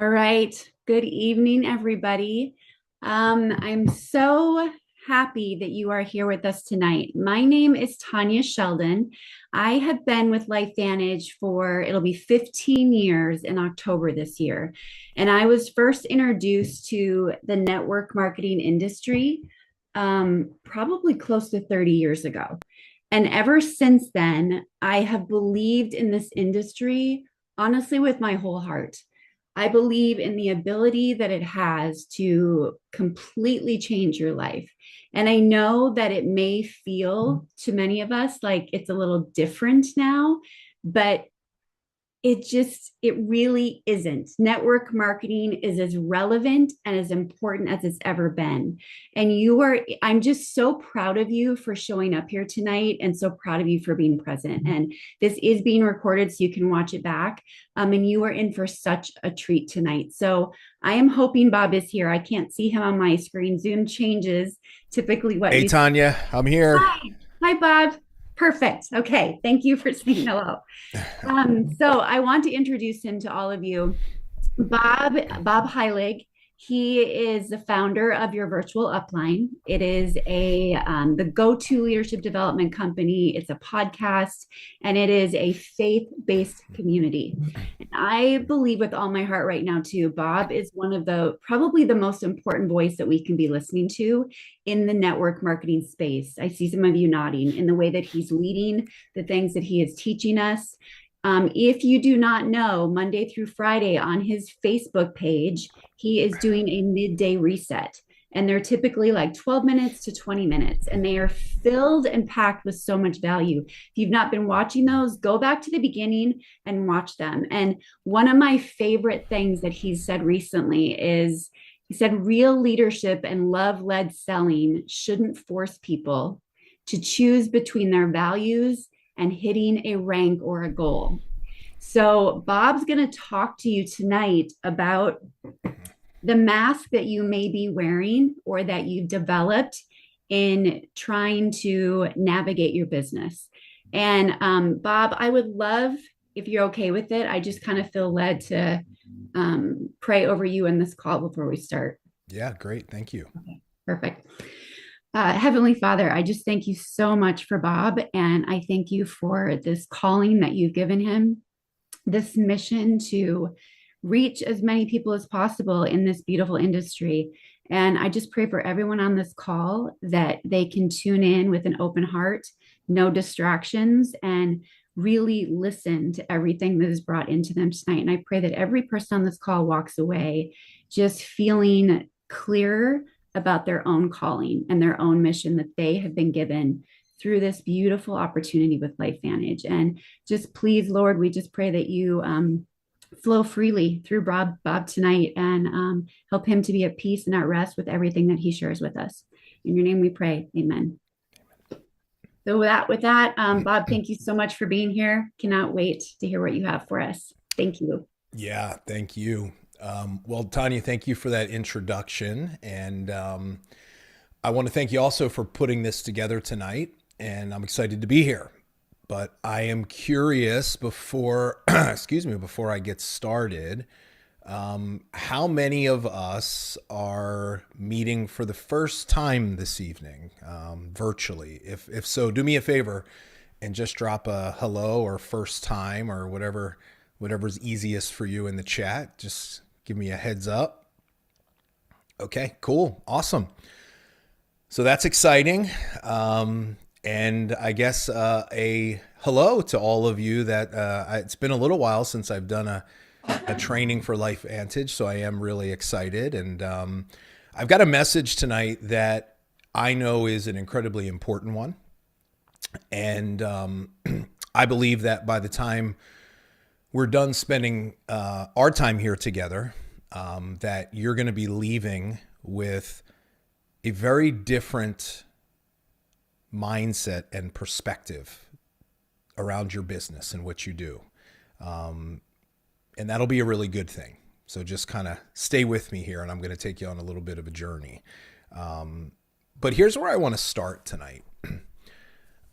All right. Good evening, everybody. I'm so happy that you are here with us tonight. My name is Tanya Sheldon. I have been with LifeVantage for it'll be 15 years in October this year. And I was first introduced to the network marketing industry probably close to 30 years ago. And ever since then, I have believed in this industry, honestly, with my whole heart. I believe in the ability that it has to completely change your life. And I know that it may feel to many of us like it's a little different now, but it really isn't. Network marketing is as relevant and as important as it's ever been. And I'm just so proud of you for showing up here tonight and so proud of you for being present. And this is being recorded so you can watch it back. And you are in for such a treat tonight. So I am hoping Bob is here. I can't see him on my screen. Zoom changes typically what Hey, you. Tanya, I'm here. Hi. Hi, Bob. Perfect. Okay. Thank you for saying hello. So I want to introduce him to all of you. Bob Heilig. He is the founder of Your Virtual Upline. It is the go-to leadership development company. It's a podcast, and it is a faith-based community. And I believe with all my heart right now too, Bob is one of the probably the most important voice that we can be listening to in the network marketing space. I see some of you nodding in the way that he's leading, the things that he is teaching us. If you do not know, Monday through Friday on his Facebook page, he is doing a midday reset. And they're typically like 12 minutes to 20 minutes, and they are filled and packed with so much value. If you've not been watching those, go back to the beginning and watch them. And one of my favorite things that he's said recently is he said, real leadership and love led selling shouldn't force people to choose between their values and hitting a rank or a goal. So, Bob's going to talk to you tonight about the mask that you may be wearing or that you've developed in trying to navigate your business. And Bob, I would love if you're okay with it. I just kind of feel led to pray over you in this call before we start. Yeah, great. Thank you. Okay, perfect. Heavenly Father, I just thank you so much for Bob. And I thank you for this calling that you've given him, this mission to reach as many people as possible in this beautiful industry. And I just pray for everyone on this call that they can tune in with an open heart, no distractions, and really listen to everything that is brought into them tonight. And I pray that every person on this call walks away just feeling clearer about their own calling and their own mission that they have been given through this beautiful opportunity with LifeVantage. And just please, Lord, we just pray that you flow freely through Bob tonight and help him to be at peace and at rest with everything that he shares with us. In your name we pray. Amen. So with that, Bob, thank you so much for being here. Cannot wait to hear what you have for us. Thank you. Yeah, thank you. Well, Tanya, thank you for that introduction. And I want to thank you also for putting this together tonight. And I'm excited to be here. But I am curious before, excuse me, before I get started, how many of us are meeting for the first time this evening, virtually? If so, do me a favor and just drop a hello or first time or whatever's easiest for you in the chat. Just give me a heads up. Okay, cool. Awesome. So that's exciting. And I guess a hello to all of you that it's been a little while since I've done a training for LifeVantage, so I am really excited. And I've got a message tonight that I know is an incredibly important one. And I believe that by the time we're done spending our time here together, that you're going to be leaving with a very different mindset and perspective around your business and what you do. And that'll be a really good thing. So just kind of stay with me here, and I'm going to take you on a little bit of a journey. But here's where I want to start tonight.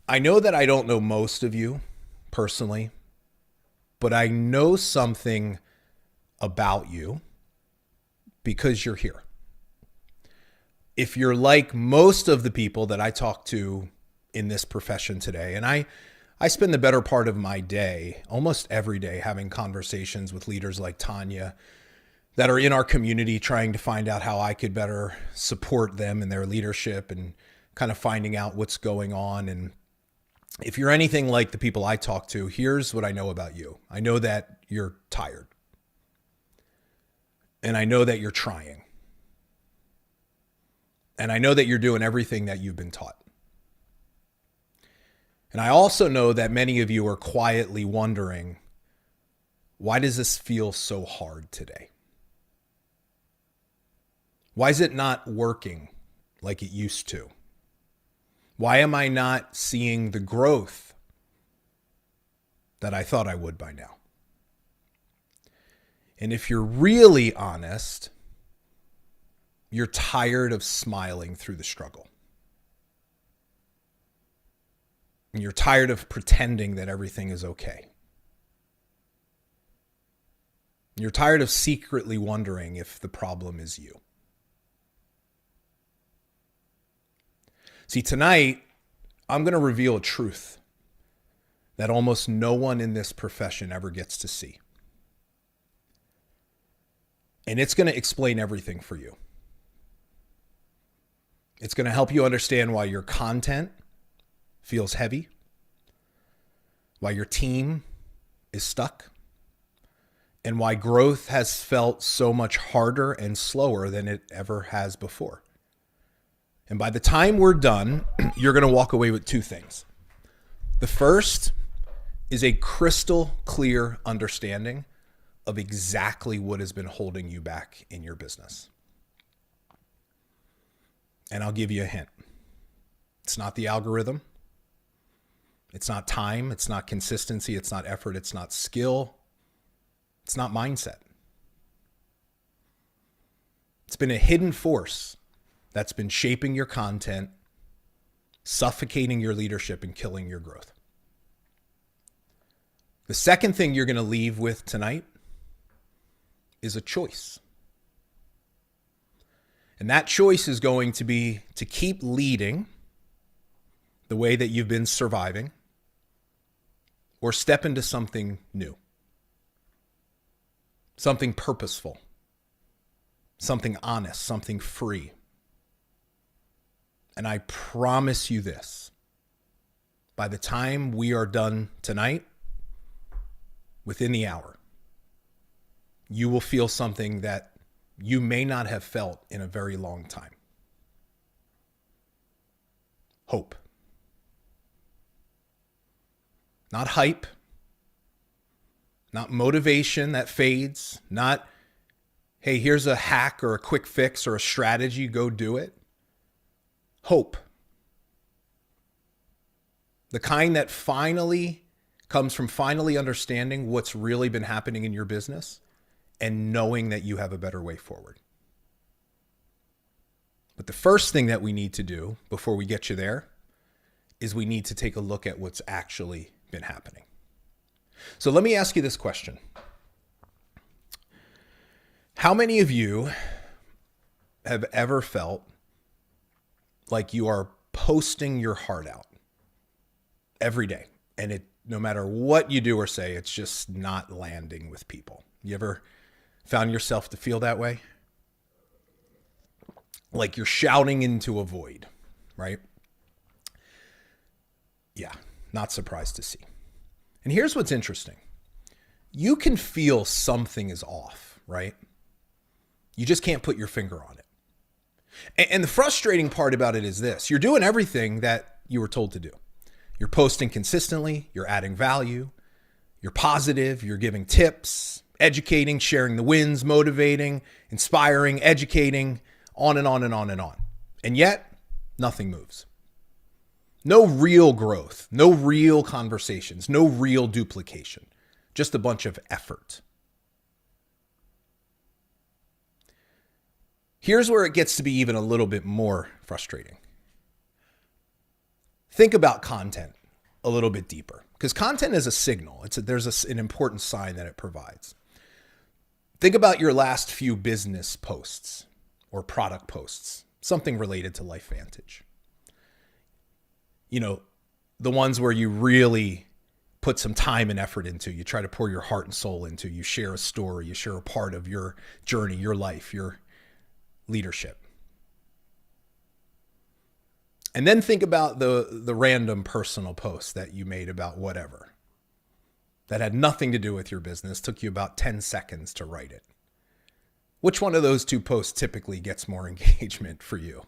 I know that I don't know most of you personally, but I know something about you because you're here. If you're like most of the people that I talk to in this profession today, and I spend the better part of my day, almost every day, having conversations with leaders like Tanya that are in our community, trying to find out how I could better support them in their leadership and kind of finding out what's going on. And if you're anything like the people I talk to, here's what I know about you. I know that you're tired. And I know that you're trying. And I know that you're doing everything that you've been taught. And I also know that many of you are quietly wondering, why does this feel so hard today? Why is it not working like it used to? Why am I not seeing the growth that I thought I would by now? And if you're really honest, you're tired of smiling through the struggle. And you're tired of pretending that everything is okay. You're tired of secretly wondering if the problem is you. See, tonight, I'm going to reveal a truth that almost no one in this profession ever gets to see. And it's going to explain everything for you. It's going to help you understand why your content feels heavy, why your team is stuck, and why growth has felt so much harder and slower than it ever has before. And by the time we're done, you're going to walk away with two things. The first is a crystal clear understanding of exactly what has been holding you back in your business. And I'll give you a hint. It's not the algorithm. It's not time. It's not consistency. It's not effort. It's not skill. It's not mindset. It's been a hidden force that's been shaping your content, suffocating your leadership, and killing your growth. The second thing you're going to leave with tonight is a choice. And that choice is going to be to keep leading the way that you've been surviving, or step into something new, something purposeful, something honest, something free. And I promise you this, by the time we are done tonight, within the hour, you will feel something that you may not have felt in a very long time. Hope. Not hype, not motivation that fades, not, hey, here's a hack or a quick fix or a strategy, go do it. Hope. The kind that finally comes from finally understanding what's really been happening in your business and knowing that you have a better way forward. But the first thing that we need to do before we get you there is we need to take a look at what's actually been happening. So let me ask you this question. How many of you have ever felt like you are posting your heart out every day, and it, no matter what you do or say, it's just not landing with people? You ever found yourself to feel that way? Like you're shouting into a void, right? Yeah, not surprised to see. And here's what's interesting. You can feel something is off, right? You just can't put your finger on it. And the frustrating part about it is this. You're doing everything that you were told to do. You're posting consistently. You're adding value. You're positive. You're giving tips, educating, sharing the wins, motivating, inspiring, educating, on and on and on and on. And yet, nothing moves. No real growth, no real conversations, no real duplication, just a bunch of effort. Here's where it gets to be even a little bit more frustrating. Think about content a little bit deeper, because content is a signal. There's an important sign that it provides. Think about your last few business posts or product posts, something related to LifeVantage. You know, the ones where you really put some time and effort into, you try to pour your heart and soul into, you share a story, you share a part of your journey, your life, your leadership. And then think about the random personal post that you made about whatever that had nothing to do with your business, took you about 10 seconds to write it. Which one of those two posts typically gets more engagement for you?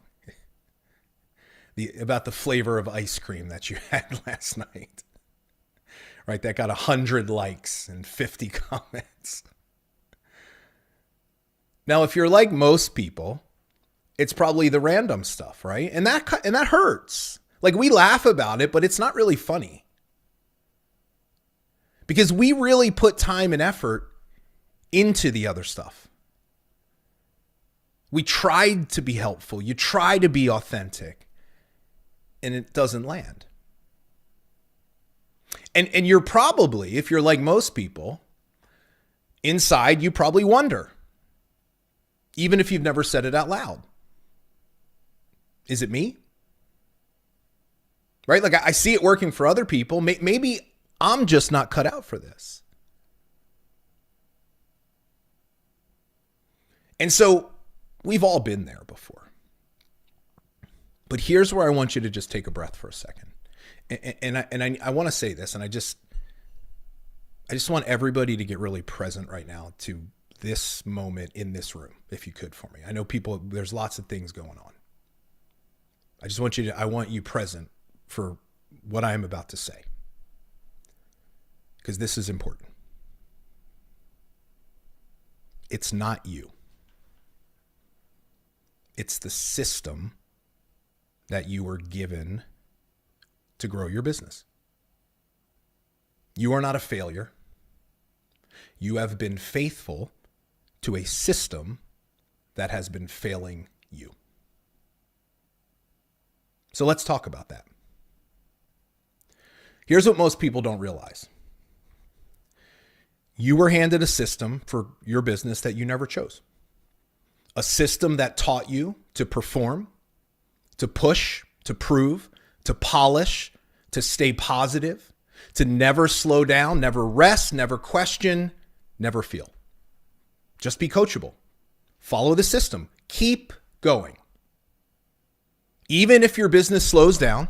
About the flavor of ice cream that you had last night, right? That got 100 likes and 50 comments. Now, if you're like most people, it's probably the random stuff, right? And that hurts. Like, we laugh about it, but it's not really funny. Because we really put time and effort into the other stuff. We tried to be helpful. You try to be authentic, and it doesn't land. And you're probably, if you're like most people, inside you probably wonder, even if you've never said it out loud, is it me? Right? Like, I see it working for other people. Maybe I'm just not cut out for this. And so we've all been there before. But here's where I want you to just take a breath for a second. And I want to say this, and I just want everybody to get really present right now to this moment in this room, if you could, for me. I know there's lots of things going on. I want you present for what I am about to say, because this is important. It's not you. It's the system that you were given to grow your business. You are not a failure. You have been faithful to a system that has been failing you. So let's talk about that. Here's what most people don't realize. You were handed a system for your business that you never chose. A system that taught you to perform, to push, to prove, to polish, to stay positive, to never slow down, never rest, never question, never feel. Just be coachable. Follow the system. Keep going. Even if your business slows down,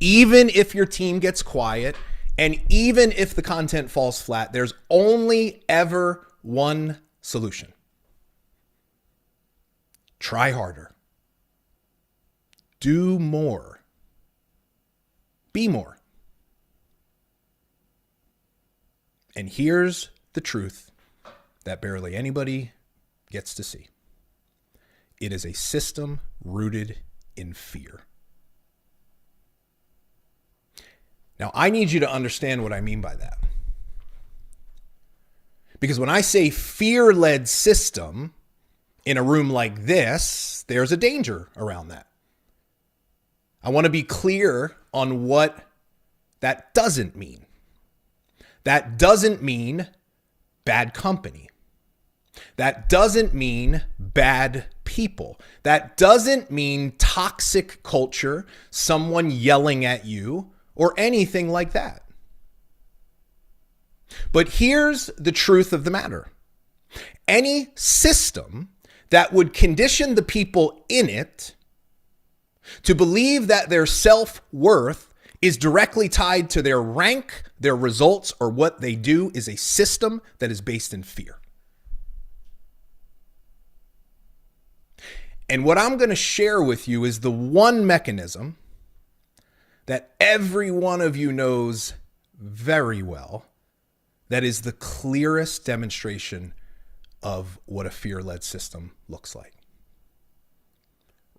even if your team gets quiet, and even if the content falls flat, there's only ever one solution. Try harder. Do more. Be more. And here's the truth that barely anybody gets to see. It is a system rooted in fear. Now, I need you to understand what I mean by that. Because when I say fear-led system in a room like this, there's a danger around that. I want to be clear on what that doesn't mean. That doesn't mean bad company. That doesn't mean bad people. That doesn't mean toxic culture, someone yelling at you, or anything like that. But here's the truth of the matter. Any system that would condition the people in it to believe that their self-worth is directly tied to their rank, their results, or what they do is a system that is based in fear. And what I'm going to share with you is the one mechanism that every one of you knows very well that is the clearest demonstration of what a fear-led system looks like.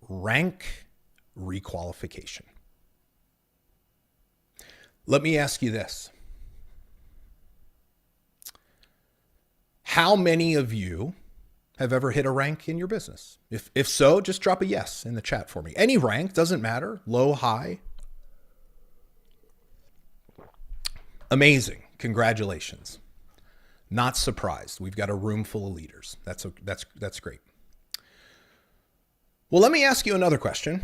Rank requalification. Let me ask you this. How many of you have ever hit a rank in your business? If so, just drop a yes in the chat for me. Any rank, doesn't matter, low, high. Amazing. Congratulations. Not surprised. We've got a room full of leaders. That's great. Well, let me ask you another question.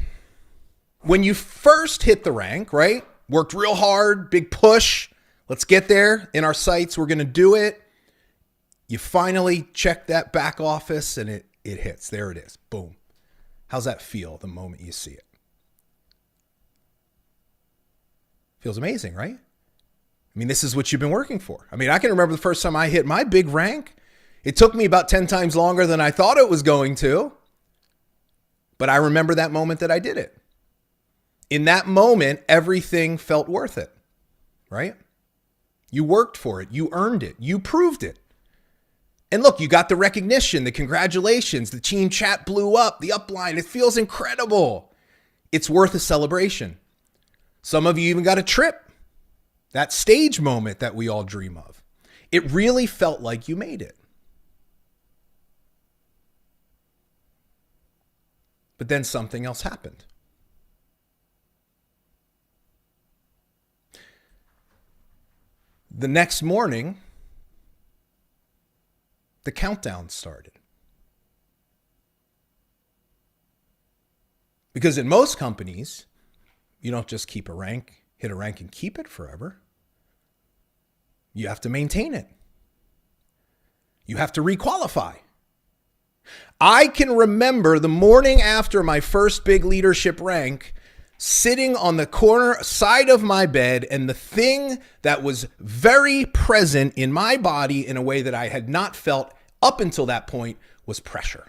When you first hit the rank, right? Worked real hard, big push. Let's get there in our sights. We're going to do it. You finally check that back office and it hits. There it is. Boom. How's that feel the moment you see it? Feels amazing, right? I mean, this is what you've been working for. I mean, I can remember the first time I hit my big rank. It took me about 10 times longer than I thought it was going to. But I remember that moment that I did it. In that moment, everything felt worth it, right? You worked for it. You earned it. You proved it. And look, you got the recognition, the congratulations, the team chat blew up, the upline. It feels incredible. It's worth a celebration. Some of you even got a trip. That stage moment that we all dream of. It really felt like you made it. But then something else happened. The next morning, the countdown started. Because in most companies, you don't just keep a rank, hit a rank and keep it forever. You have to maintain it. You have to requalify. I can remember the morning after my first big leadership rank, sitting on the corner side of my bed, and the thing that was very present in my body in a way that I had not felt up until that point was pressure.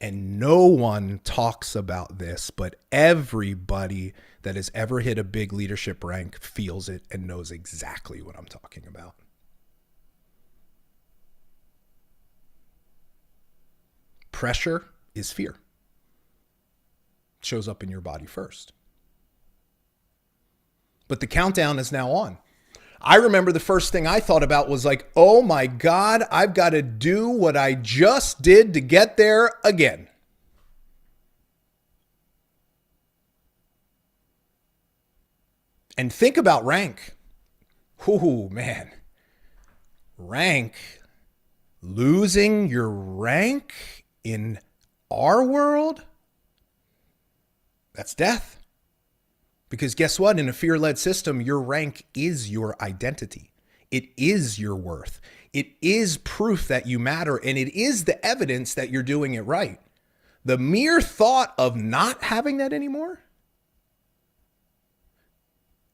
And no one talks about this, but everybody that has ever hit a big leadership rank feels it and knows exactly what I'm talking about. Pressure is fear. It shows up in your body first. But the countdown is now on. I remember the first thing I thought about was like, oh my God, I've got to do what I just did to get there again. And think about rank. Ooh, man. Rank. Losing your rank in our world, that's death. Because guess what? In a fear-led system, your rank is your identity. It is your worth. It is proof that you matter, and it is the evidence that you're doing it right. The mere thought of not having that anymore.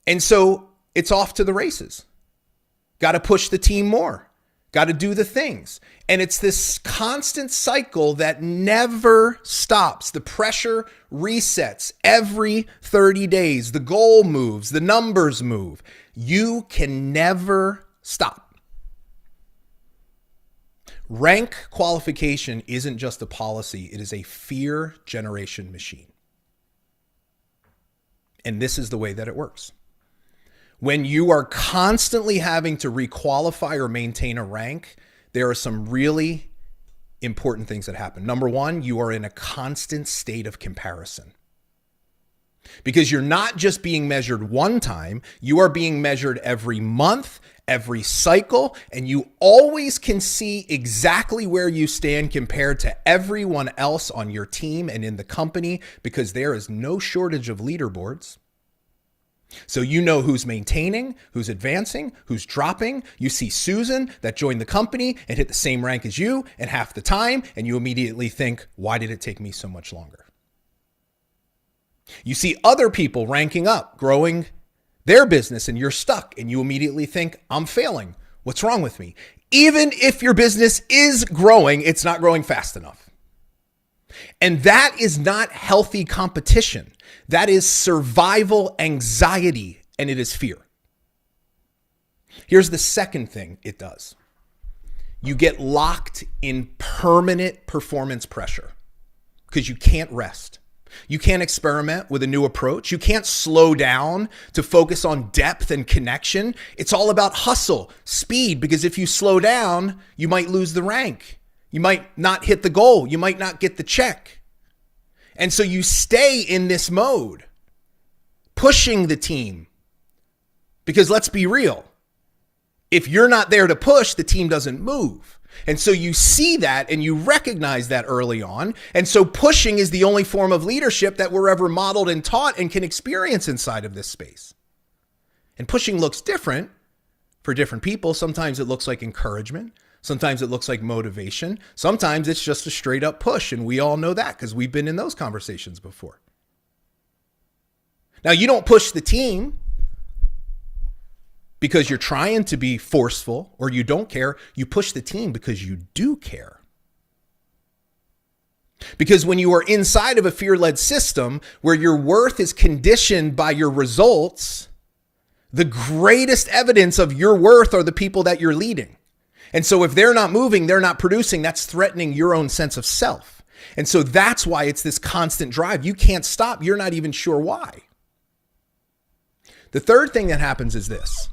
And so it's off to the races. Got to push the team more. Got to do the things. And it's this constant cycle that never stops. The pressure resets every 30 days. The goal moves. The numbers move. You can never stop. Rank qualification isn't just a policy. It is a fear generation machine. And this is the way that it works. When you are constantly having to requalify or maintain a rank, there are some really important things that happen. Number one, you are in a constant state of comparison. Because you're not just being measured one time, you are being measured every month, every cycle, and you always can see exactly where you stand compared to everyone else on your team and in the company, because there is no shortage of leaderboards. So you know who's maintaining, who's advancing, who's dropping. You see Susan that joined the company and hit the same rank as you in half the time, and you immediately think, why did it take me so much longer? You see other people ranking up, growing their business, and you're stuck, and you immediately think, I'm failing. What's wrong with me? Even if your business is growing, it's not growing fast enough. And that is not healthy competition. That is survival anxiety, and it is fear. Here's the second thing it does. You get locked in permanent performance pressure because you can't rest. You can't experiment with a new approach. You can't slow down to focus on depth and connection. It's all about hustle, speed, because if you slow down, you might lose the rank. You might not hit the goal. You might not get the check. And so you stay in this mode, pushing the team. Because let's be real, If you're not there to push, the team doesn't move. And so you see that and you recognize that early on. And so pushing is the only form of leadership that we're ever modeled and taught and can experience inside of this space. And pushing looks different for different people. Sometimes it looks like encouragement. Sometimes it looks like motivation. Sometimes it's just a straight up push. And we all know that because we've been in those conversations before. Now, you don't push the team because you're trying to be forceful or you don't care. You push the team because you do care. Because when you are inside of a fear-led system where your worth is conditioned by your results, the greatest evidence of your worth are the people that you're leading. And so if they're not moving, they're not producing, that's threatening your own sense of self. And so that's why it's this constant drive. You can't stop. You're not even sure why. The third thing that happens is this.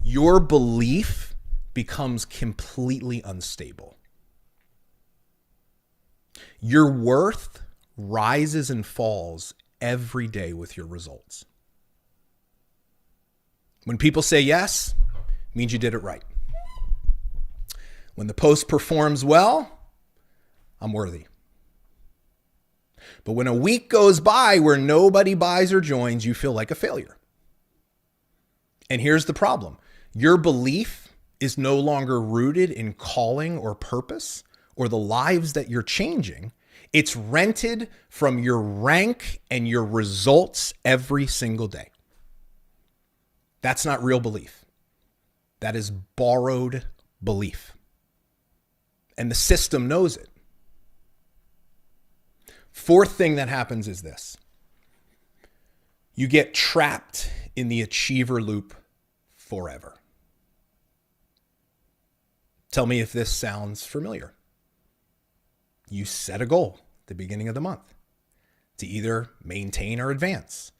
Your belief becomes completely unstable. Your worth rises and falls every day with your results. When people say yes, it means you did it right. When the post performs well, I'm worthy. But when a week goes by where nobody buys or joins, you feel like a failure. And here's the problem. Your belief is no longer rooted in calling or purpose or the lives that you're changing. It's rented from your rank and your results every single day. That's not real belief. That is borrowed belief. And the system knows it. Fourth thing that happens is this. You get trapped in the achiever loop forever. Tell me if this sounds familiar. You set a goal at the beginning of the month to either maintain or advance.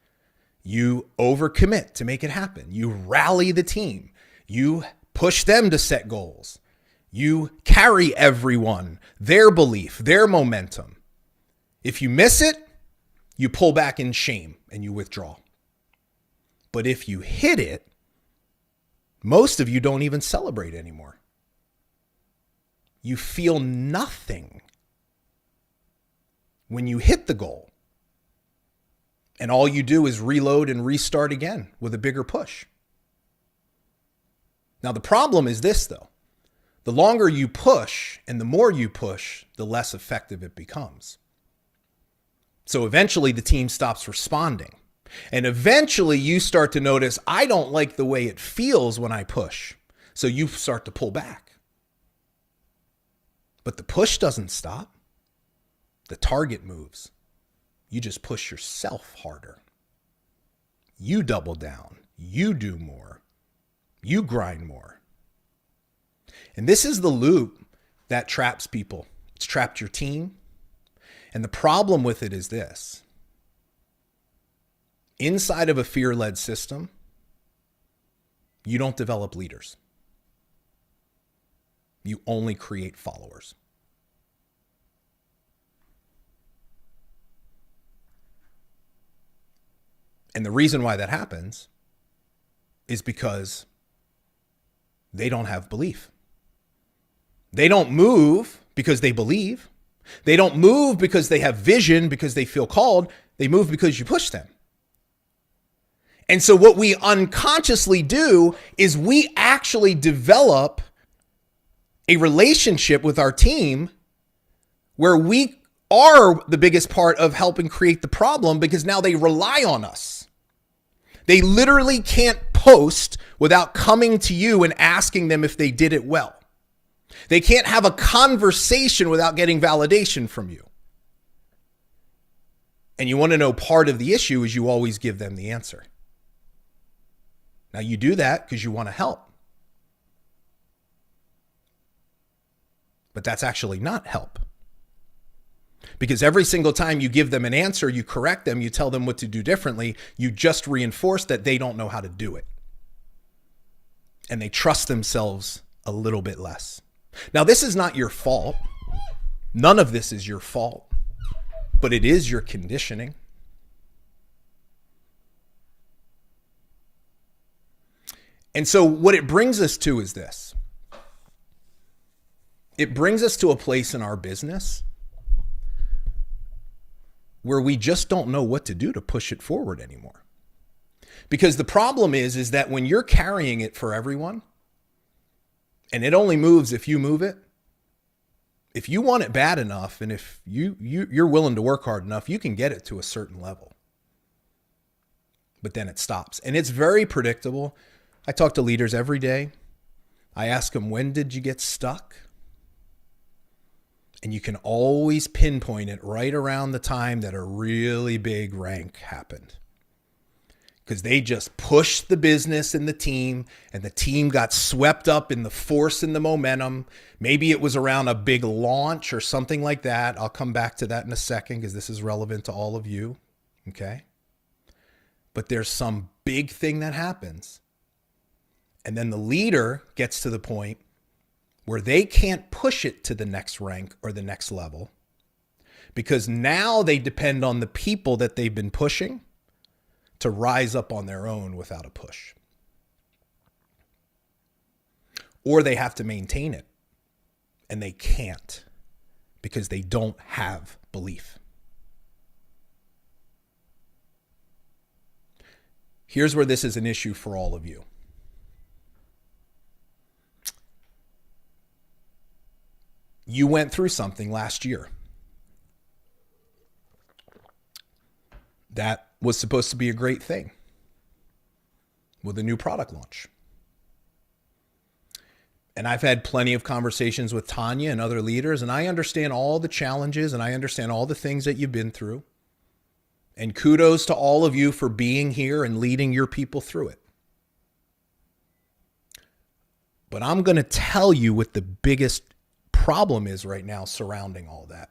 You overcommit to make it happen. You rally the team. You push them to set goals. You carry everyone, their belief, their momentum. If you miss it, you pull back in shame and you withdraw. But if you hit it, most of you don't even celebrate anymore. You feel nothing when you hit the goal. And all you do is reload and restart again with a bigger push. Now, the problem is this, though. The longer you push and the more you push, the less effective it becomes. So eventually the team stops responding. And eventually you start to notice, I don't like the way it feels when I push. So you start to pull back. But the push doesn't stop. The target moves. You just push yourself harder. You double down. You do more. You grind more. And this is the loop that traps people. It's trapped your team. And the problem with it is this. Inside of a fear-led system, you don't develop leaders. You only create followers. And the reason why that happens is because they don't have belief. They don't move because they believe. They don't move because they have vision, because they feel called. They move because you push them. And so what we unconsciously do is we actually develop a relationship with our team where we are the biggest part of helping create the problem because now they rely on us. They literally can't post without coming to you and asking them if they did it well. They can't have a conversation without getting validation from you. And you want to know part of the issue is you always give them the answer. Now you do that because you want to help. But that's actually not help. Because every single time you give them an answer, you correct them, you tell them what to do differently, you just reinforce that they don't know how to do it. And they trust themselves a little bit less. Now, this is not your fault. None of this is your fault, but it is your conditioning. And so what it brings us to is this. It brings us to a place in our business where we just don't know what to do to push it forward anymore. Because the problem is that when you're carrying it for everyone, and it only moves if you move it, if you want it bad enough, and if you're willing to work hard enough, you can get it to a certain level. But then it stops. And it's very predictable. I talk to leaders every day. I ask them, when did you get stuck? And you can always pinpoint it right around the time that a really big rank happened. Because they just pushed the business and the team got swept up in the force and the momentum. Maybe it was around a big launch or something like that. I'll come back to that in a second because this is relevant to all of you. Okay? But there's some big thing that happens. And then the leader gets to the point where they can't push it to the next rank or the next level because now they depend on the people that they've been pushing to rise up on their own without a push. Or they have to maintain it, and they can't because they don't have belief. Here's where this is an issue for all of you. You went through something last year that was supposed to be a great thing with a new product launch. And I've had plenty of conversations with Tanya and other leaders, and I understand all the challenges and I understand all the things that you've been through. And kudos to all of you for being here and leading your people through it. But I'm going to tell you what the biggest problem is right now surrounding all that.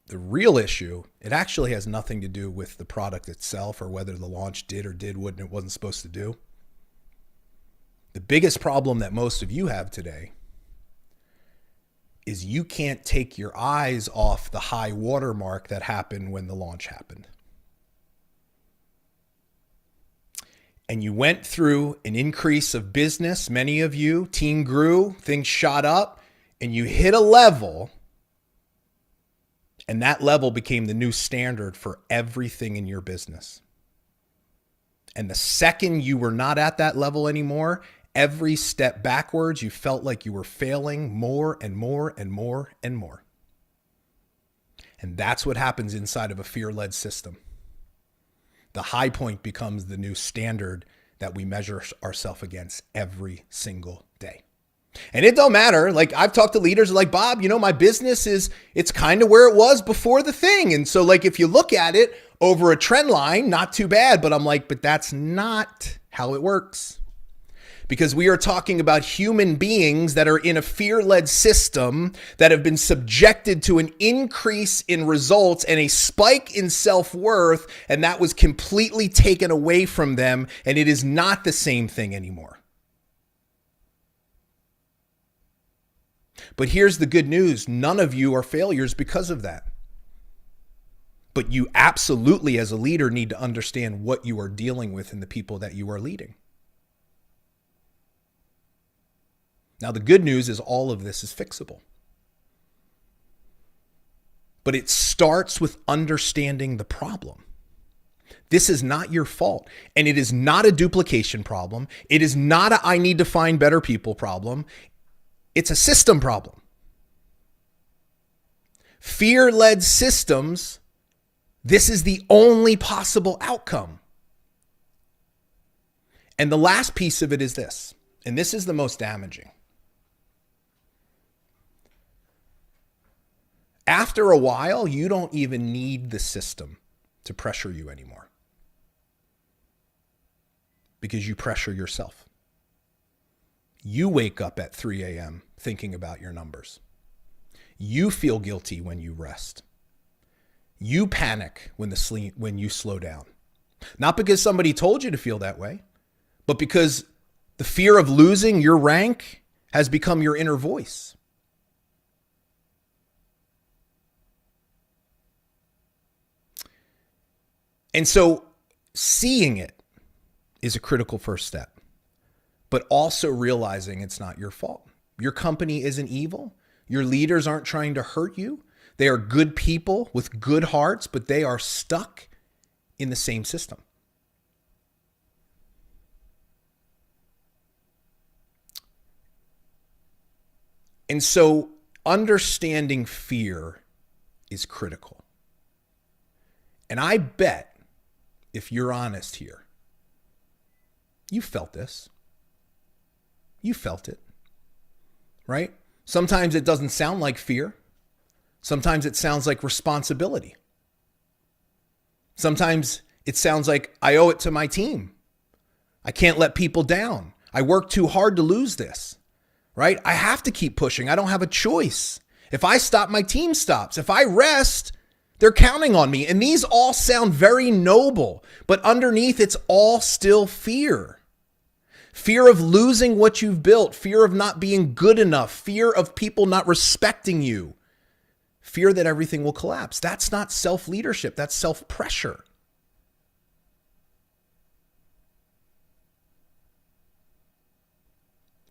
The real issue, it actually has nothing to do with the product itself or whether the launch did or did what it wasn't supposed to do. The biggest problem that most of you have today is you can't take your eyes off the high watermark that happened when the launch happened. And you went through an increase of business. Many of you, team grew, things shot up, and you hit a level. And that level became the new standard for everything in your business. And the second you were not at that level anymore, every step backwards, you felt like you were failing more and more and more and more. And that's what happens inside of a fear-led system. The high point becomes the new standard that we measure ourselves against every single day. And it don't matter. Like I've talked to leaders like, Bob, my business it's kind of where it was before the thing. And so like, if you look at it over a trend line, not too bad, but I'm like, but that's not how it works. Because we are talking about human beings that are in a fear-led system that have been subjected to an increase in results and a spike in self-worth, and that was completely taken away from them, and it is not the same thing anymore. But here's the good news. None of you are failures because of that. But you absolutely, as a leader, need to understand what you are dealing with in the people that you are leading. Now, the good news is all of this is fixable. But it starts with understanding the problem. This is not your fault. And it is not a duplication problem. It is not a I need to find better people problem. It's a system problem. Fear-led systems, this is the only possible outcome. And the last piece of it is this, and this is the most damaging. After a while, you don't even need the system to pressure you anymore because you pressure yourself. You wake up at 3 a.m. thinking about your numbers. You feel guilty when you rest. You panic when you slow down. Not because somebody told you to feel that way, but because the fear of losing your rank has become your inner voice. And so seeing it, is a critical first step, but also realizing it's not your fault. Your company isn't evil. Your leaders aren't trying to hurt you. They are good people with good hearts, but they are stuck in the same system. And so understanding fear is critical. And I bet, if you're honest here, you felt this. You felt it, right? Sometimes it doesn't sound like fear. Sometimes it sounds like responsibility. Sometimes it sounds like I owe it to my team. I can't let people down. I work too hard to lose this, right? I have to keep pushing. I don't have a choice. If I stop, my team stops. If I rest, they're counting on me. And these all sound very noble, but underneath it's all still fear. Fear of losing what you've built, fear of not being good enough, fear of people not respecting you, fear that everything will collapse. That's not self-leadership, that's self-pressure.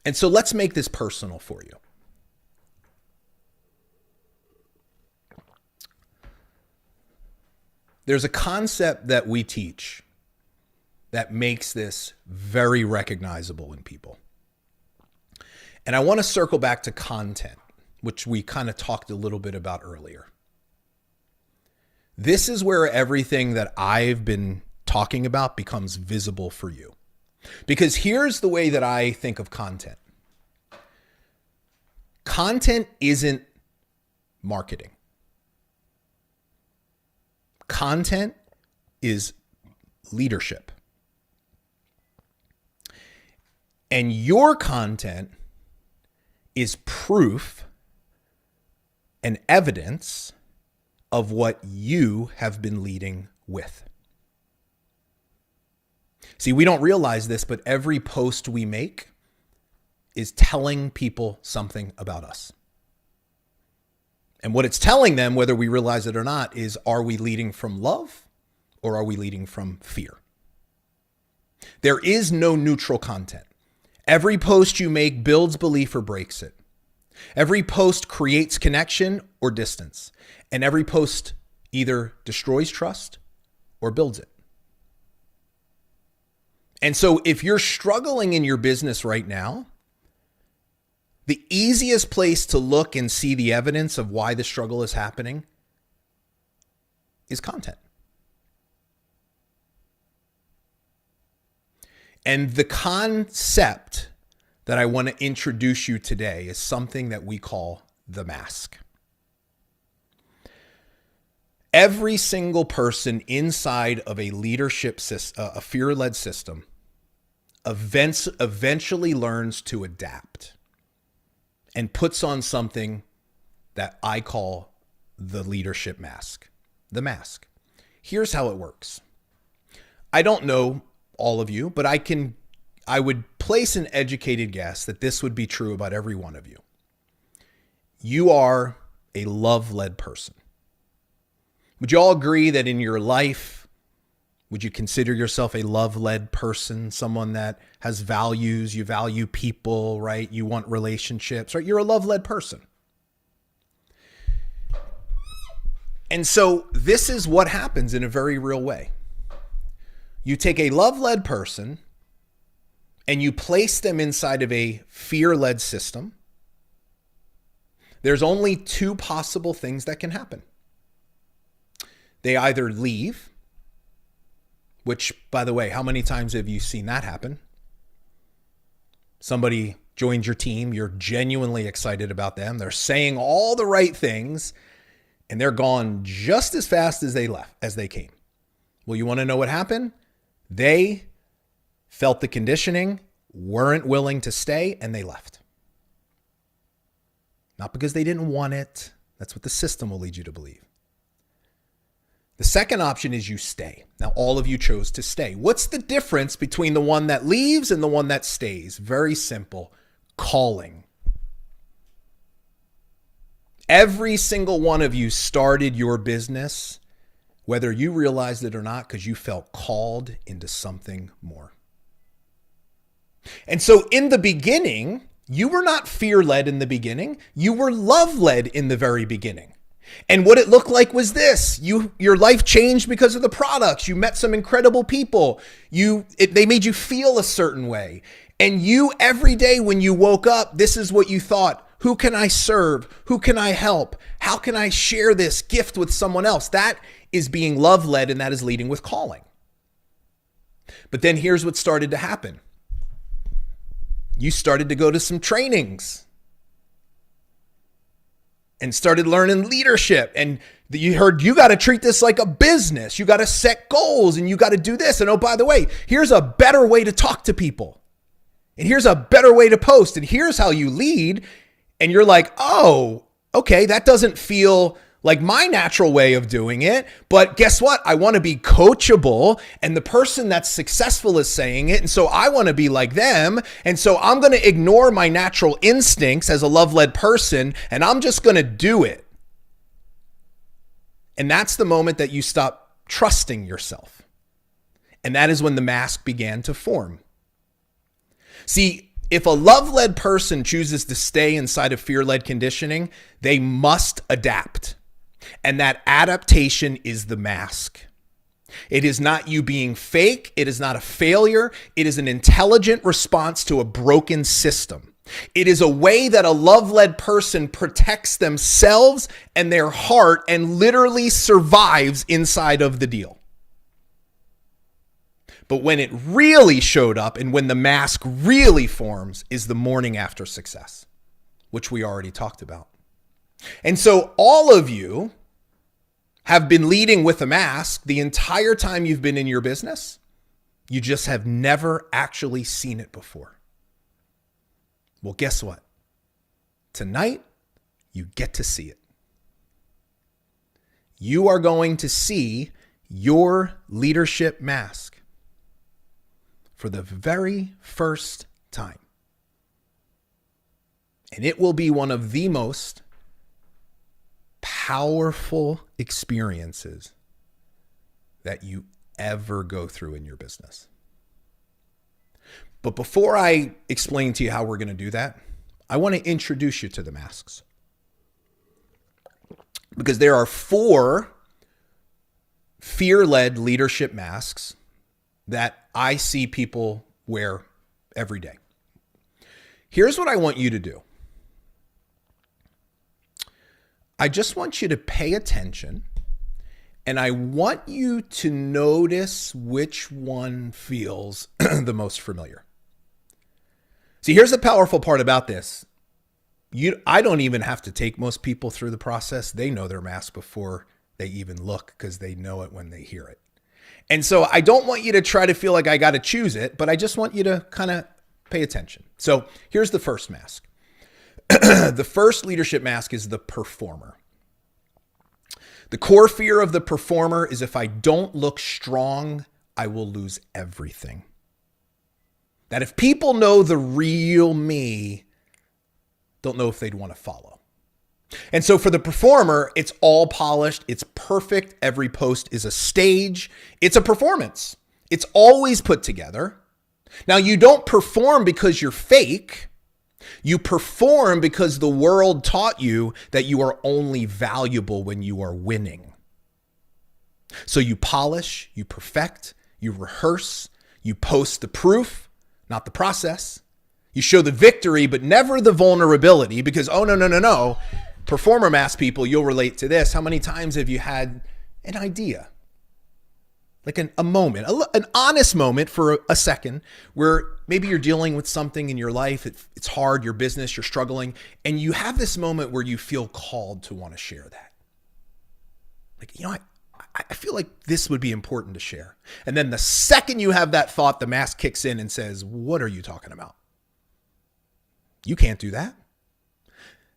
And so let's make this personal for you. There's a concept that we teach that makes this very recognizable in people. And I want to circle back to content, which we kind of talked a little bit about earlier. This is where everything that I've been talking about becomes visible for you. Because here's the way that I think of content. Content isn't marketing. Content is leadership. And your content is proof and evidence of what you have been leading with. See, we don't realize this, but every post we make is telling people something about us. And what it's telling them, whether we realize it or not, is are we leading from love or are we leading from fear? There is no neutral content. Every post you make builds belief or breaks it. Every post creates connection or distance. And every post either destroys trust or builds it. And so if you're struggling in your business right now, the easiest place to look and see the evidence of why the struggle is happening is content. And the concept that I want to introduce you today is something that we call the mask. Every single person inside of a leadership system, a fear-led system, eventually learns to adapt and puts on something that I call the leadership mask, the mask. Here's how it works. I don't know all of you, but I would place an educated guess that this would be true about every one of you. You are a love-led person. Would you all agree that in your life, would you consider yourself a love-led person, someone that has values, you value people, right? You want relationships, right? You're a love-led person. And so this is what happens in a very real way. You take a love-led person and you place them inside of a fear-led system. There's only two possible things that can happen. They either leave, which, by the way, how many times have you seen that happen? Somebody joins your team, you're genuinely excited about them, they're saying all the right things, and they're gone just as fast as they came. Well, you want to know what happened? They felt the conditioning, weren't willing to stay, and they left. Not because they didn't want it. That's what the system will lead you to believe. The second option is you stay. Now, all of you chose to stay. What's the difference between the one that leaves and the one that stays? Very simple. Calling. Every single one of you started your business, whether you realized it or not, because you felt called into something more. And so in the beginning, you were not fear-led in the beginning. You were love-led in the very beginning. And what it looked like was this. Your life changed because of the products. You met some incredible people. They made you feel a certain way. And you, every day when you woke up, this is what you thought. Who can I serve? Who can I help? How can I share this gift with someone else? That is being love-led, and that is leading with calling. But then here's what started to happen. You started to go to some trainings and started learning leadership. And you heard you got to treat this like a business. You got to set goals and you got to do this. And oh, by the way, here's a better way to talk to people. And here's a better way to post. And here's how you lead. And you're like, oh, okay, that doesn't feel like my natural way of doing it. But guess what? I want to be coachable. And the person that's successful is saying it. And so I want to be like them. And so I'm going to ignore my natural instincts as a love-led person. And I'm just going to do it. And that's the moment that you stop trusting yourself. And that is when the mask began to form. See, if a love-led person chooses to stay inside of fear-led conditioning, they must adapt. And that adaptation is the mask. It is not you being fake. It is not a failure. It is an intelligent response to a broken system. It is a way that a love-led person protects themselves and their heart and literally survives inside of the deal. But when it really showed up and when the mask really forms is the morning after success, which we already talked about. And so all of you have been leading with a mask the entire time you've been in your business. You just have never actually seen it before. Well, guess what? Tonight, you get to see it. You are going to see your leadership mask for the very first time. And it will be one of the most powerful experiences that you ever go through in your business. But before I explain to you how we're going to do that, I want to introduce you to the masks. Because there are 4 fear-led leadership masks that I see people wear every day. Here's what I want you to do. I just want you to pay attention, and I want you to notice which one feels the most familiar. See, here's the powerful part about this. I don't even have to take most people through the process. They know their mask before they even look because they know it when they hear it. And so I don't want you to try to feel like I got to choose it, but I just want you to kind of pay attention. So here's the first mask. The first leadership mask is the performer. The core fear of the performer is if I don't look strong, I will lose everything. That if people know the real me, don't know if they'd want to follow. And so for the performer, it's all polished. It's perfect. Every post is a stage. It's a performance. It's always put together. Now, you don't perform because you're fake. You perform because the world taught you that you are only valuable when you are winning. So you polish, you perfect, you rehearse, you post the proof, not the process. You show the victory, but never the vulnerability because, oh, no. Performer mask people, you'll relate to this. How many times have you had an idea? Like a moment, an honest moment for a second where maybe you're dealing with something in your life. It's hard, your business, you're struggling. And you have this moment where you feel called to want to share that. Like, I feel like this would be important to share. And then the second you have that thought, the mask kicks in and says, what are you talking about? You can't do that.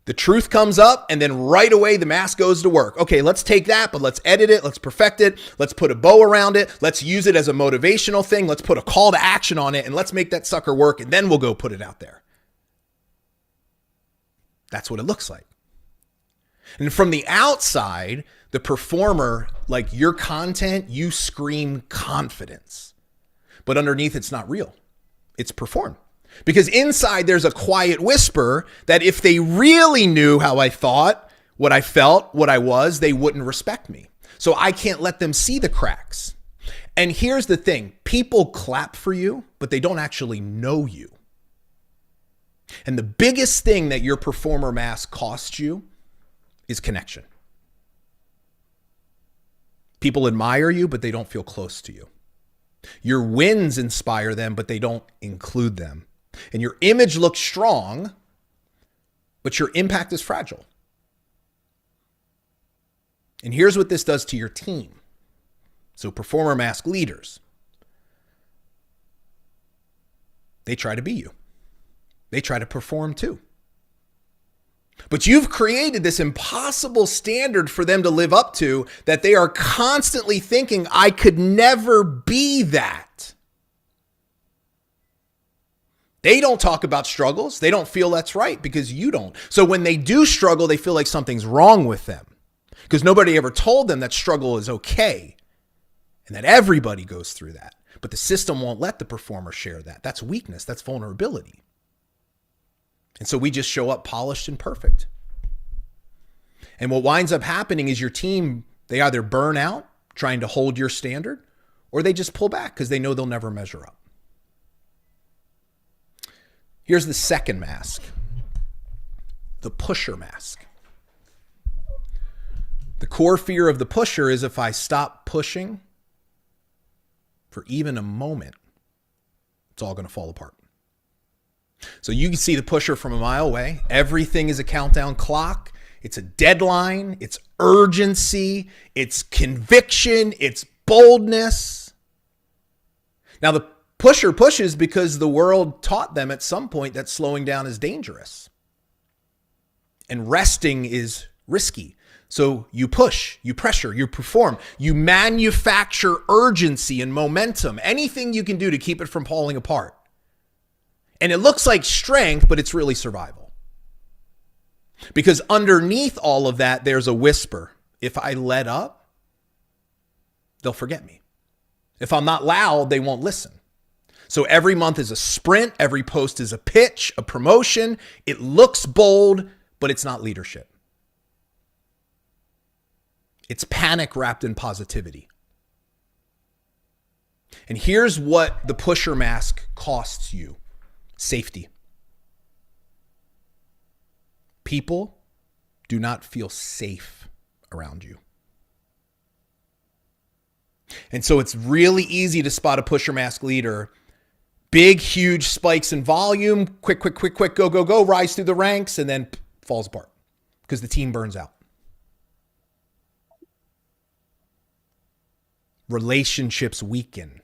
The truth comes up and then right away the mask goes to work. Okay, let's take that, but let's edit it. Let's perfect it. Let's put a bow around it. Let's use it as a motivational thing. Let's put a call to action on it and let's make that sucker work and then we'll go put it out there. That's what it looks like. And from the outside, the performer, like your content, you scream confidence. But underneath, it's not real. It's performed. Because inside there's a quiet whisper that if they really knew how I thought, what I felt, what I was, they wouldn't respect me. So I can't let them see the cracks. And here's the thing. People clap for you, but they don't actually know you. And the biggest thing that your performer mask costs you is connection. People admire you, but they don't feel close to you. Your wins inspire them, but they don't include them. And your image looks strong, but your impact is fragile. And here's what this does to your team. So performer mask leaders, they try to be you. They try to perform too. But you've created this impossible standard for them to live up to that they are constantly thinking, I could never be that. They don't talk about struggles. They don't feel that's right because you don't. So when they do struggle, they feel like something's wrong with them because nobody ever told them that struggle is okay and that everybody goes through that. But the system won't let the performer share that. That's weakness. That's vulnerability. And so we just show up polished and perfect. And what winds up happening is your team, they either burn out trying to hold your standard or they just pull back because they know they'll never measure up. Here's the second mask, the pusher mask. The core fear of the pusher is if I stop pushing for even a moment, it's all going to fall apart. So you can see the pusher from a mile away. Everything is a countdown clock. It's a deadline. It's urgency. It's conviction. It's boldness. Now the pusher pushes because the world taught them at some point that slowing down is dangerous and resting is risky. So you push, you pressure, you perform, you manufacture urgency and momentum, anything you can do to keep it from falling apart. And it looks like strength, but it's really survival. Because underneath all of that, there's a whisper. If I let up, they'll forget me. If I'm not loud, they won't listen. So every month is a sprint. Every post is a pitch, a promotion. It looks bold, but it's not leadership. It's panic wrapped in positivity. And here's what the pusher mask costs you. Safety. People do not feel safe around you. And so it's really easy to spot a pusher mask leader. Big, huge spikes in volume, quick, go, rise through the ranks, and then falls apart because the team burns out. Relationships weaken.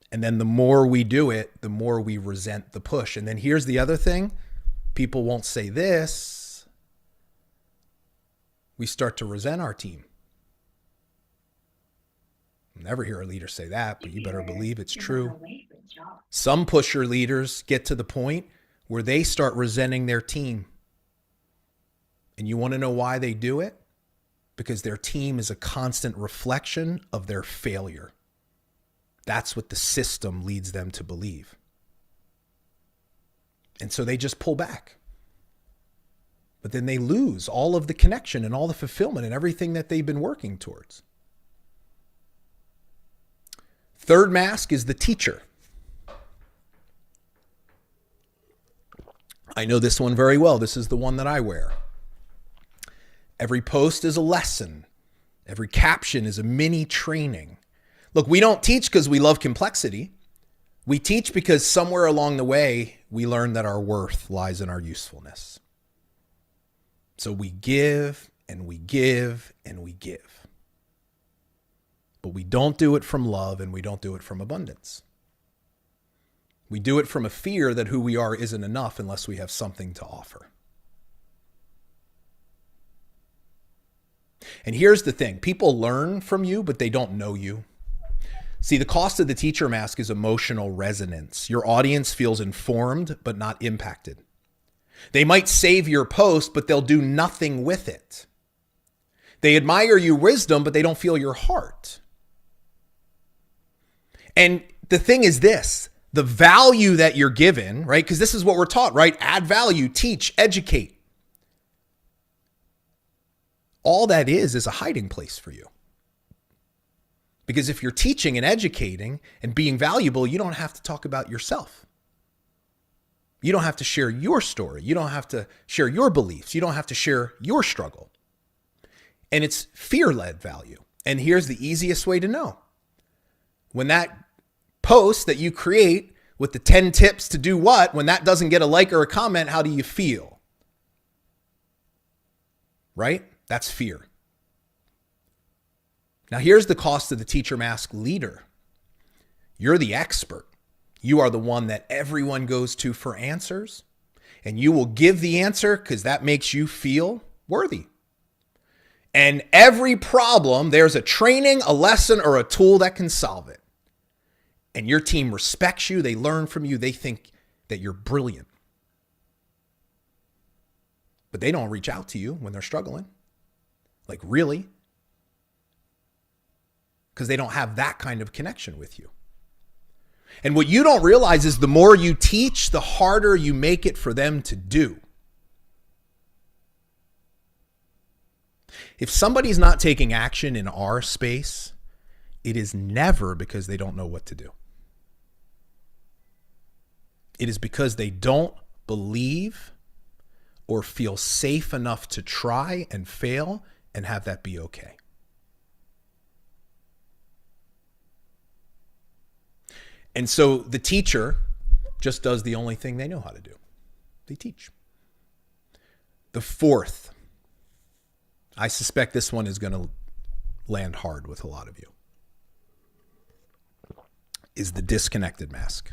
And then the more we do it, the more we resent the push. And then here's the other thing. People won't say this. We start to resent our team. I'll never hear a leader say that, but you better believe it's true. Some pusher leaders get to the point where they start resenting their team. And you want to know why they do it? Because their team is a constant reflection of their failure. That's what the system leads them to believe. And so they just pull back. But then they lose all of the connection and all the fulfillment and everything that they've been working towards. Third mask is the teacher. I know this one very well. This is the one that I wear. Every post is a lesson. Every caption is a mini training. Look, we don't teach because we love complexity. We teach because somewhere along the way, we learn that our worth lies in our usefulness. So we give and we give and we give. But we don't do it from love and we don't do it from abundance. We do it from a fear that who we are isn't enough unless we have something to offer. And here's the thing. People learn from you, but they don't know you. See, the cost of the teacher mask is emotional resonance. Your audience feels informed, but not impacted. They might save your post, but they'll do nothing with it. They admire your wisdom, but they don't feel your heart. And the thing is this, the value that you're given, right? Because this is what we're taught, right? Add value, teach, educate. All that is a hiding place for you. Because if you're teaching and educating and being valuable, you don't have to talk about yourself. You don't have to share your story. You don't have to share your beliefs. You don't have to share your struggle. And it's fear-led value. And here's the easiest way to know. When that post that you create with the 10 tips to do what, when that doesn't get a like or a comment, how do you feel? Right? That's fear. Now here's the cost of the teacher mask leader. You're the expert. You are the one that everyone goes to for answers, and you will give the answer because that makes you feel worthy. And every problem, there's a training, a lesson, or a tool that can solve it. And your team respects you. They learn from you. They think that you're brilliant. But they don't reach out to you when they're struggling. Like, really? Because they don't have that kind of connection with you. And what you don't realize is the more you teach, the harder you make it for them to do. If somebody's not taking action in our space, it is never because they don't know what to do. It is because they don't believe or feel safe enough to try and fail and have that be okay. And so the teacher just does the only thing they know how to do. They teach. The fourth, I suspect this one is going to land hard with a lot of you, is the disconnected mask.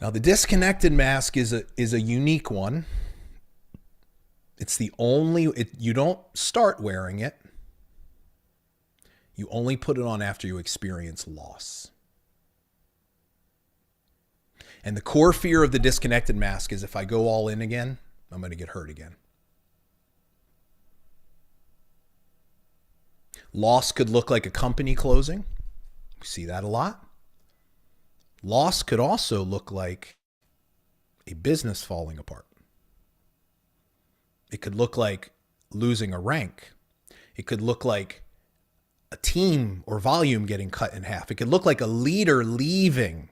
Now, the disconnected mask is a unique one. It's the only, you don't start wearing it. You only put it on after you experience loss. And the core fear of the disconnected mask is if I go all in again, I'm going to get hurt again. Loss could look like a company closing. We see that a lot. Loss could also look like a business falling apart. It could look like losing a rank. It could look like a team or volume getting cut in half. It could look like a leader leaving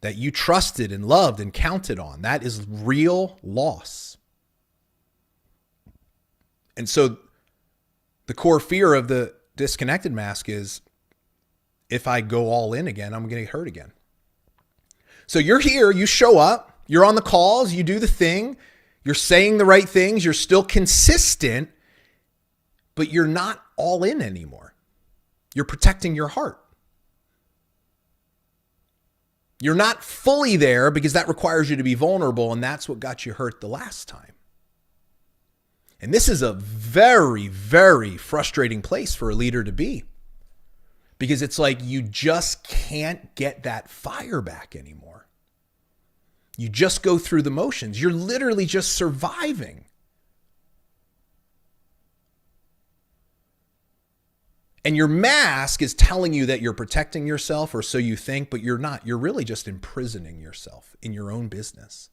that you trusted and loved and counted on. That is real loss. And so the core fear of the disconnected mask is if I go all in again, I'm going to get hurt again. So you're here, you show up, you're on the calls, you do the thing, you're saying the right things, you're still consistent, but you're not all in anymore. You're protecting your heart. You're not fully there because that requires you to be vulnerable, and that's what got you hurt the last time. And this is a very, very frustrating place for a leader to be, because it's like you just can't get that fire back anymore. You just go through the motions. You're literally just surviving. And your mask is telling you that you're protecting yourself, or so you think, but you're not. You're really just imprisoning yourself in your own business.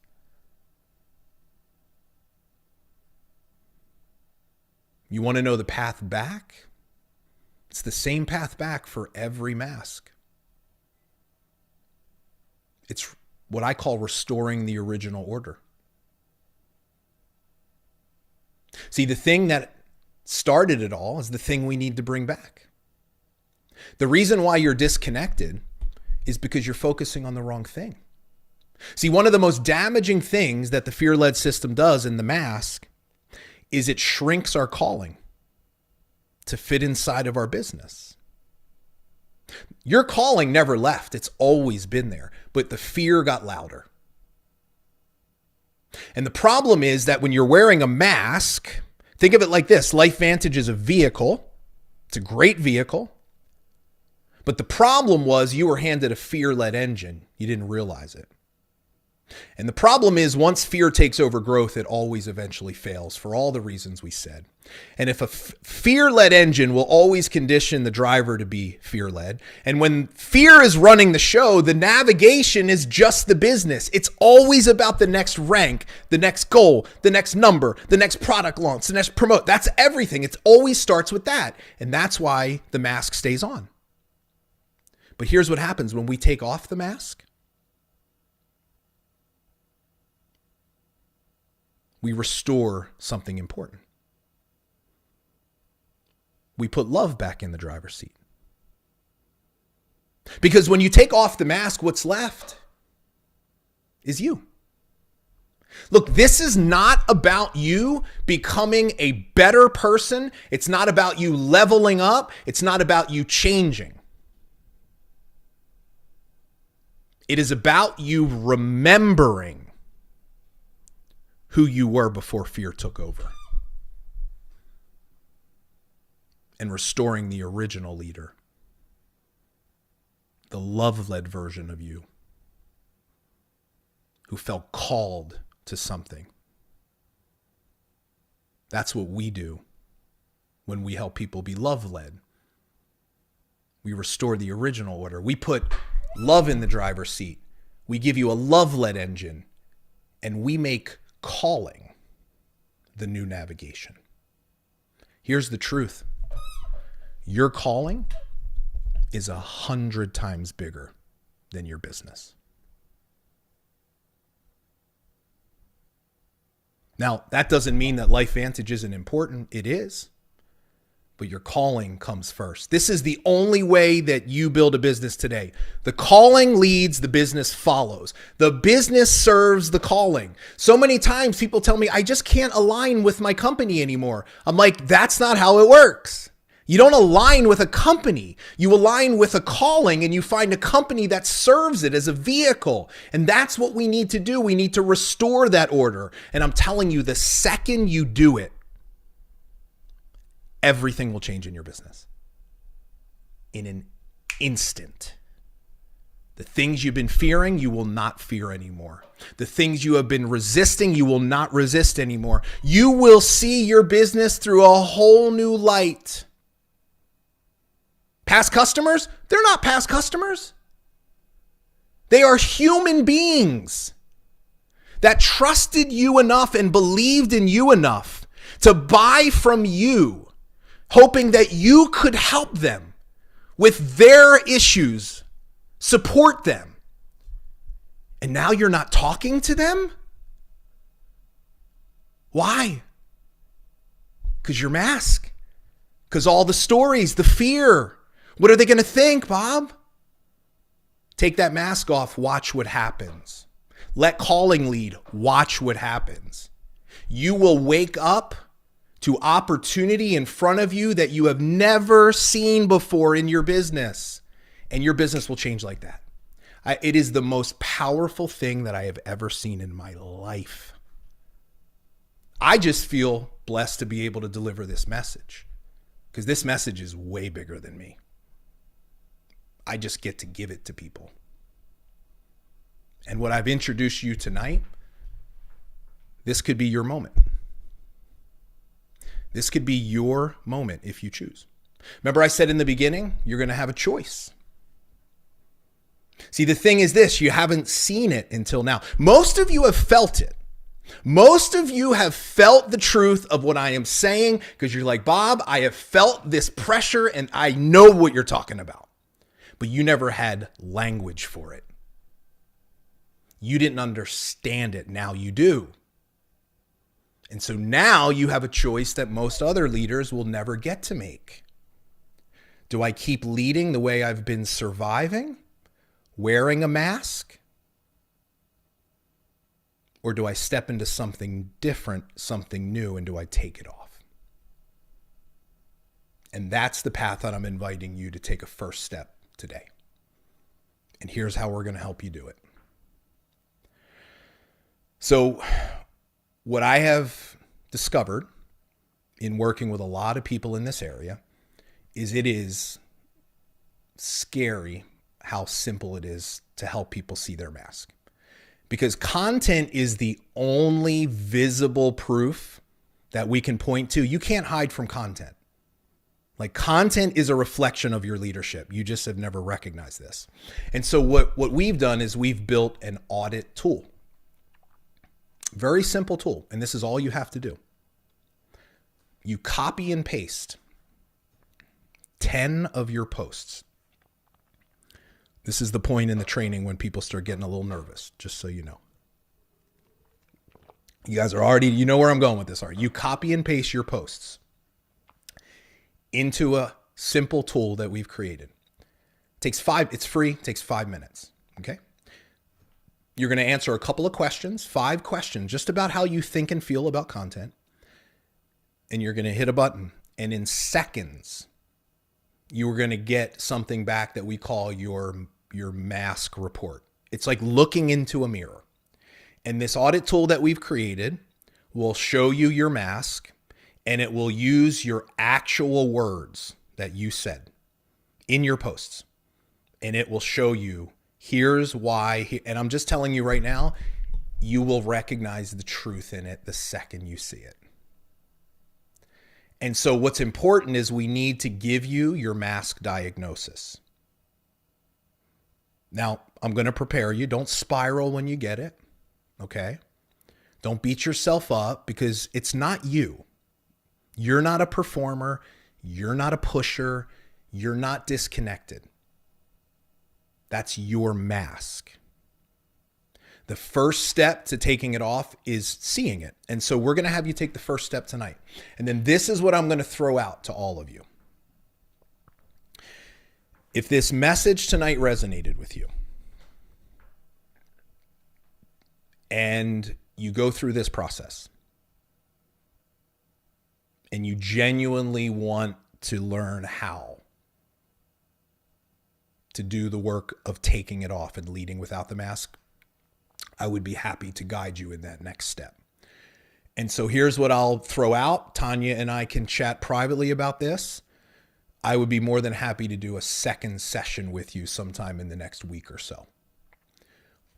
You want to know the path back? It's the same path back for every mask. It's what I call restoring the original order. See, the thing that started it all is the thing we need to bring back. The reason why you're disconnected is because you're focusing on the wrong thing. See, one of the most damaging things that the fear-led system does in the mask is it shrinks our calling to fit inside of our business. Your calling never left. It's always been there, but the fear got louder. And the problem is that when you're wearing a mask, think of it like this. LifeVantage is a vehicle. It's a great vehicle. But the problem was you were handed a fear-led engine. You didn't realize it. And the problem is once fear takes over growth, it always eventually fails for all the reasons we said. And if a fear-led engine will always condition the driver to be fear-led. And when fear is running the show, the navigation is just the business. It's always about the next rank, the next goal, the next number, the next product launch, the next promote. That's everything. It always starts with that. And that's why the mask stays on. But here's what happens when we take off the mask. We restore something important. We put love back in the driver's seat. Because when you take off the mask, what's left is you. Look, this is not about you becoming a better person. It's not about you leveling up. It's not about you changing. It is about you remembering who you were before fear took over. And restoring the original leader, the love-led version of you who felt called to something. That's what we do when we help people be love-led. We restore the original order. We put love in the driver's seat. We give you a love-led engine, and we make calling the new navigation. Here's the truth. Your calling is 100 times bigger than your business. Now, that doesn't mean that LifeVantage isn't important. It is. But your calling comes first. This is the only way that you build a business today. The calling leads, the business follows. The business serves the calling. So many times people tell me, I just can't align with my company anymore. I'm like, that's not how it works. You don't align with a company. You align with a calling, and you find a company that serves it as a vehicle. And that's what we need to do. We need to restore that order. And I'm telling you, the second you do it, everything will change in your business. In an instant. The things you've been fearing, you will not fear anymore. The things you have been resisting, you will not resist anymore. You will see your business through a whole new light. Past customers, they're not past customers. They are human beings that trusted you enough and believed in you enough to buy from you, hoping that you could help them with their issues, support them. And now you're not talking to them? Why? Because your mask. Because all the stories, the fear. What are they going to think, Bob? Take that mask off. Watch what happens. Let calling lead. Watch what happens. You will wake up to opportunity in front of you that you have never seen before in your business. And your business will change like that. It is the most powerful thing that I have ever seen in my life. I just feel blessed to be able to deliver this message because this message is way bigger than me. I just get to give it to people. And what I've introduced you tonight, this could be your moment. This could be your moment if you choose. Remember I said in the beginning, you're going to have a choice. See, the thing is this, you haven't seen it until now. Most of you have felt it. Most of you have felt the truth of what I am saying because you're like, Bob, I have felt this pressure and I know what you're talking about. But you never had language for it. You didn't understand it. Now you do. And so now you have a choice that most other leaders will never get to make. Do I keep leading the way I've been surviving, wearing a mask? Or do I step into something different, something new, and do I take it off? And that's the path that I'm inviting you to take a first step today. And here's how we're going to help you do it. So what I have discovered in working with a lot of people in this area is it is scary how simple it is to help people see their mask. because content is the only visible proof that we can point to. You can't hide from content. Like, content is a reflection of your leadership. You just have never recognized this. And so what we've done is we've built an audit tool. Very simple tool. And this is all you have to do. You copy and paste 10 of your posts. This is the point in the training when people start getting a little nervous, just so you know. You guys are already, you know where I'm going with this, you copy and paste your posts into a simple tool that we've created. It's free, takes 5 minutes, okay? You're going to answer a couple of questions, 5 questions, just about how you think and feel about content. And you're going to hit a button. And in seconds, you're going to get something back that we call your mask report. It's like looking into a mirror. And this audit tool that we've created will show you your mask, and it will use your actual words that you said in your posts. And it will show you, here's why. And I'm just telling you right now, you will recognize the truth in it the second you see it. And so what's important is we need to give you your mask diagnosis. Now, I'm going to prepare you. Don't spiral when you get it, okay? Don't beat yourself up, because it's not you. You're not a performer. You're not a pusher. You're not disconnected. That's your mask. The first step to taking it off is seeing it. And so we're going to have you take the first step tonight. And then this is what I'm going to throw out to all of you. If this message tonight resonated with you, and you go through this process, and you genuinely want to learn how to do the work of taking it off and leading without the mask, I would be happy to guide you in that next step. And so here's what I'll throw out. Tanya and I can chat privately about this. I would be more than happy to do a second session with you sometime in the next week or so.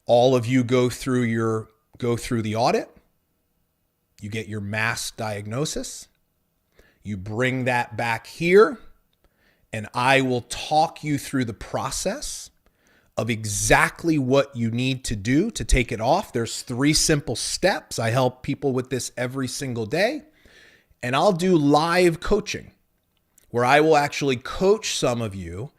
All of you go through the audit. You get your mask diagnosis. You bring that back here, and I will talk you through the process of exactly what you need to do to take it off. There's 3 simple steps. I help people with this every single day. And I'll do live coaching where I will actually coach some of you.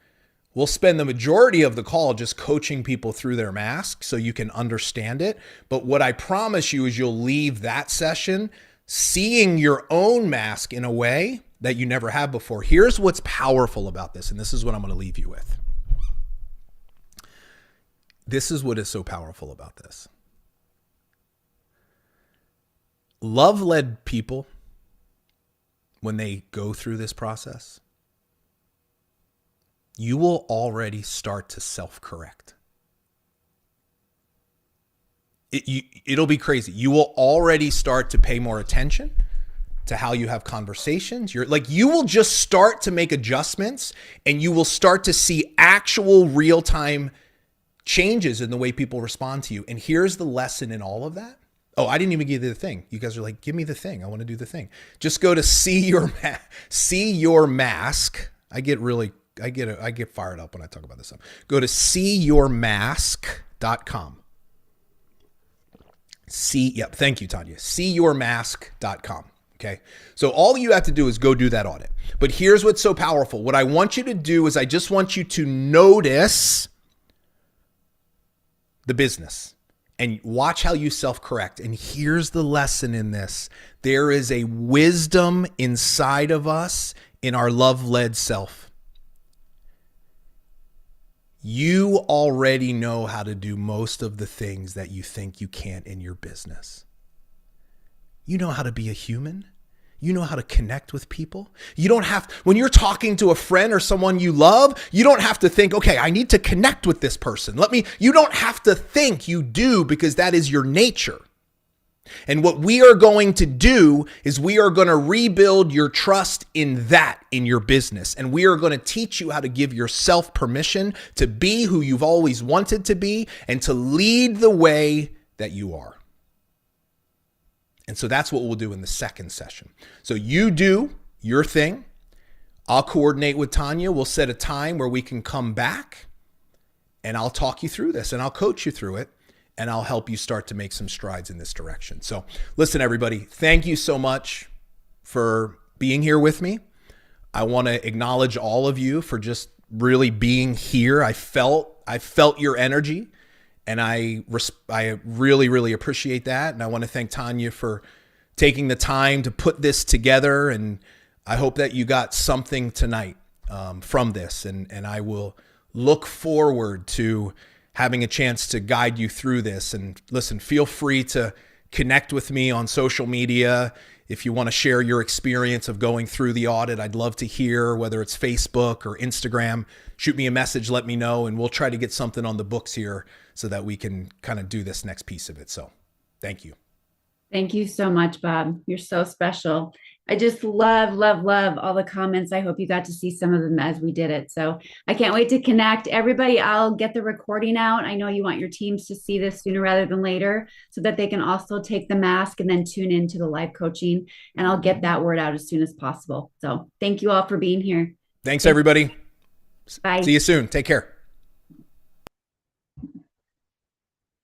We'll spend the majority of the call just coaching people through their mask so you can understand it. But what I promise you is you'll leave that session seeing your own mask in a way that you never have before. Here's what's powerful about this, and this is what I'm going to leave you with. This is what is so powerful about this. Love-led people, when they go through this process, you will already start to self-correct. It'll be crazy. You will already start to pay more attention to how you have conversations. You will just start to make adjustments, and you will start to see actual real-time changes in the way people respond to you. And here's the lesson in all of that. Oh, I didn't even give you the thing. You guys are like, give me the thing. I want to do the thing. Just go to see your mask. I get fired up when I talk about this stuff. Go to seeyourmask.com. Thank you, Tanya. Seeyourmask.com. Okay. So all you have to do is go do that audit. But here's what's so powerful. What I want you to do is I just want you to notice the business and watch how you self-correct. And here's the lesson in this. There is a wisdom inside of us in our love-led self. You already know how to do most of the things that you think you can't in your business. You know how to be a human. You know how to connect with people. You don't have, when you're talking to a friend or someone you love, you don't have to think, okay, I need to connect with this person. You don't have to think, you do, because that is your nature. And what we are going to do is we are going to rebuild your trust in your business. And we are going to teach you how to give yourself permission to be who you've always wanted to be and to lead the way that you are. And so that's what we'll do in the second session. So you do your thing. I'll coordinate with Tanya. We'll set a time where we can come back and I'll talk you through this and I'll coach you through it and I'll help you start to make some strides in this direction. So listen, everybody, thank you so much for being here with me. I want to acknowledge all of you for just really being here. I felt your energy. And I really, really appreciate that. And I want to thank Tanya for taking the time to put this together. And I hope that you got something tonight from this. And I will look forward to having a chance to guide you through this. And listen, feel free to connect with me on social media. If you want to share your experience of going through the audit, I'd love to hear, whether it's Facebook or Instagram. Shoot me a message, let me know, and we'll try to get something on the books here so that we can kind of do this next piece of it. So thank you. Thank you so much, Bob. You're so special. I just love all the comments. I hope you got to see some of them as we did it. So I can't wait to connect. Everybody, I'll get the recording out. I know you want your teams to see this sooner rather than later so that they can also take the mask and then tune into the live coaching. And I'll get that word out as soon as possible. So thank you all for being here. Thanks, everybody. Bye. See you soon. Take care.